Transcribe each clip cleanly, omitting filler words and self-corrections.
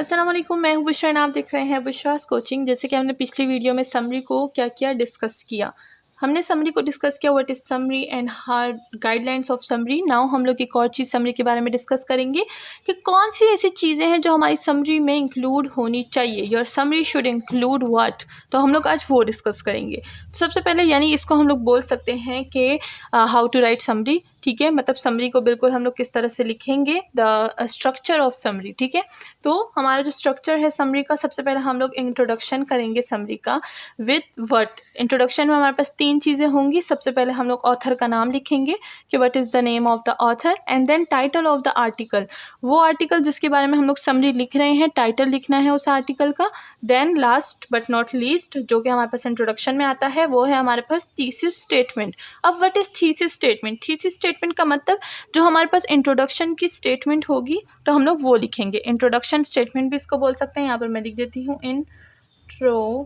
अस्सलाम वालेकुम, मैं हूँ बुशरा और आप देख रहे हैं बुशरास कोचिंग। जैसे कि हमने पिछली वीडियो में समरी को क्या किया डिस्कस किया। हमने समरी को डिस्कस किया what is summary and hard guidelines of summary. Now हम लोग एक और चीज़ समरी के बारे में डिस्कस करेंगे कि कौन सी ऐसी चीज़ें हैं जो हमारी समरी में इंक्लूड होनी चाहिए। Your summary should include what. तो हम लोग आज वो डिस्कस करेंगे। तो सबसे पहले यानी इसको हम लोग बोल सकते हैं कि हाउ टू राइट समरी। ठीक है, मतलब समरी को बिल्कुल हम लोग किस तरह से लिखेंगे, द स्ट्रक्चर ऑफ समरी। ठीक है, तो हमारा जो स्ट्रक्चर है समरी का, सबसे पहले हम लोग इंट्रोडक्शन करेंगे समरी का विथ व्हाट। इंट्रोडक्शन में हमारे पास तीन चीज़ें होंगी। सबसे पहले हम लोग ऑथर का नाम लिखेंगे कि what is the name of the author, and then title of the article, वो आर्टिकल जिसके बारे में हम लोग समरी लिख रहे हैं, टाइटल लिखना है उस आर्टिकल का। Then last but not least जो कि हमारे पास इंट्रोडक्शन में आता है, वो है हमारे पास थीसिस स्टेटमेंट। अब what is thesis statement? Thesis statement का मतलब जो हमारे पास इंट्रोडक्शन की स्टेटमेंट होगी तो हम लोग वो लिखेंगे। इंट्रोडक्शन स्टेटमेंट भी इसको बोल सकते हैं। यहाँ पर मैं लिख देती हूँ इंट्रोडक्शन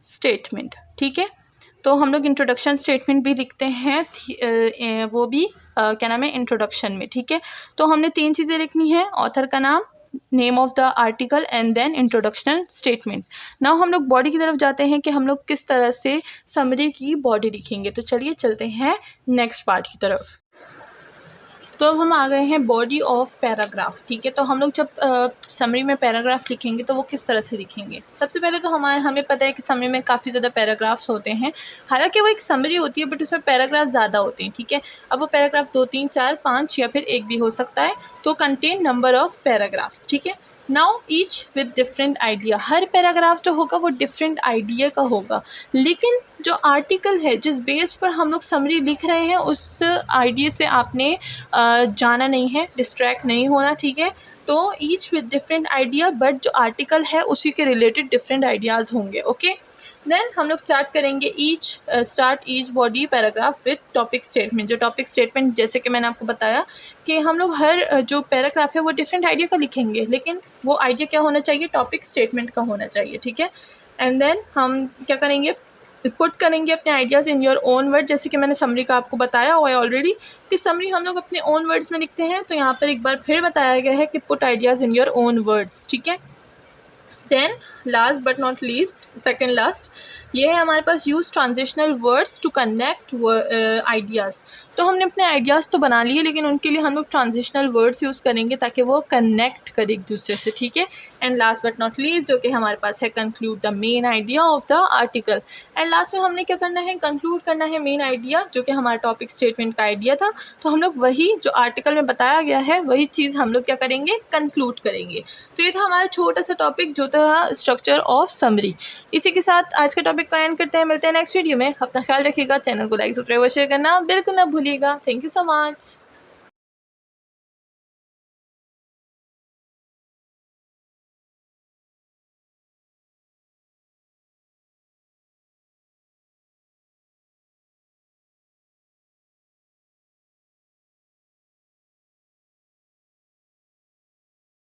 स्टेटमेंट। ठीक है, तो हम लोग इंट्रोडक्शन स्टेटमेंट भी लिखते हैं, वो भी क्या नाम है, इंट्रोडक्शन में। ठीक है, तो हमने तीन चीज़ें लिखनी है, ऑथर का नाम, name of the article and then introduction statement. Now हम लोग बॉडी की तरफ जाते हैं कि हम लोग किस तरह से समरी की बॉडी लिखेंगे। तो चलिए चलते हैं नेक्स्ट पार्ट की तरफ। तो अब हम आ गए हैं बॉडी ऑफ पैराग्राफ। ठीक है, तो हम लोग जब समरी में पैराग्राफ लिखेंगे तो वो किस तरह से लिखेंगे। सबसे पहले तो हमें पता है कि समरी में काफ़ी ज़्यादा पैराग्राफ्स होते हैं। हालांकि वो एक समरी होती है बट उसमें पैराग्राफ ज़्यादा होते हैं। ठीक है, अब वो पैराग्राफ 2, 3, 4, 5 या फिर एक भी हो सकता है। तो कंटेन नंबर ऑफ पैराग्राफ्स। ठीक है, now each with different idea. Her paragraph जो होगा वो डिफरेंट आइडिया का होगा, लेकिन जो आर्टिकल है जिस बेस पर हम लोग समरी लिख रहे हैं उस आइडिया से आपने जाना नहीं है, डिस्ट्रैक्ट नहीं होना। ठीक है, तो each with different idea, but जो आर्टिकल है उसी के रिलेटेड डिफरेंट आइडियाज़ होंगे। ओके, देन हम लोग स्टार्ट करेंगे each body paragraph with topic statement. जो टॉपिक स्टेटमेंट, जैसे कि मैंने आपको बताया कि हम लोग हर जो पैराग्राफ है वो डिफरेंट आइडिया का लिखेंगे, लेकिन वो आइडिया क्या होना चाहिए, टॉपिक स्टेटमेंट का होना चाहिए। ठीक है, एंड देन हम क्या करेंगे, पुट करेंगे अपने ideas in your own word. जैसे कि मैंने समरी का आपको बताया हुआ है ऑलरेडी कि समरी हम लोग अपने ओन वर्ड्स में लिखते हैं, तो यहाँ पर एक बार फिर बताया गया है कि put ideas in your own words. ठीक है, then last but not least, second last, ये है हमारे पास use transitional words to connect ideas. तो हमने अपने आइडियाज़ तो बना लिए, लेकिन उनके लिए हम लोग ट्रांजिशनल वर्ड्स यूज़ करेंगे ताकि वो कनेक्ट करे एक दूसरे से। ठीक है, and last but not least जो कि हमारे पास है, conclude the main idea of the article. And last में हमने क्या करना है, कंक्लूड करना है मेन आइडिया जो कि हमारा टॉपिक स्टेटमेंट का आइडिया था। तो हम लोग वही जो आर्टिकल में बताया गया है वही चीज़ हम लोग क्या करेंगे, कंक्लूड करेंगे। तो ये था हमारा छोटा सा टॉपिक जो था स्ट्रक्चर ऑफ समरी। इसी के साथ आज का टॉपिक का एंड करते हैं। मिलते हैं नेक्स्ट वीडियो में। अपना ख्याल रखिएगा, चैनल को लाइक सब्सक्राइब और शेयर करना बिल्कुल ना भूलिएगा। Thank you so much.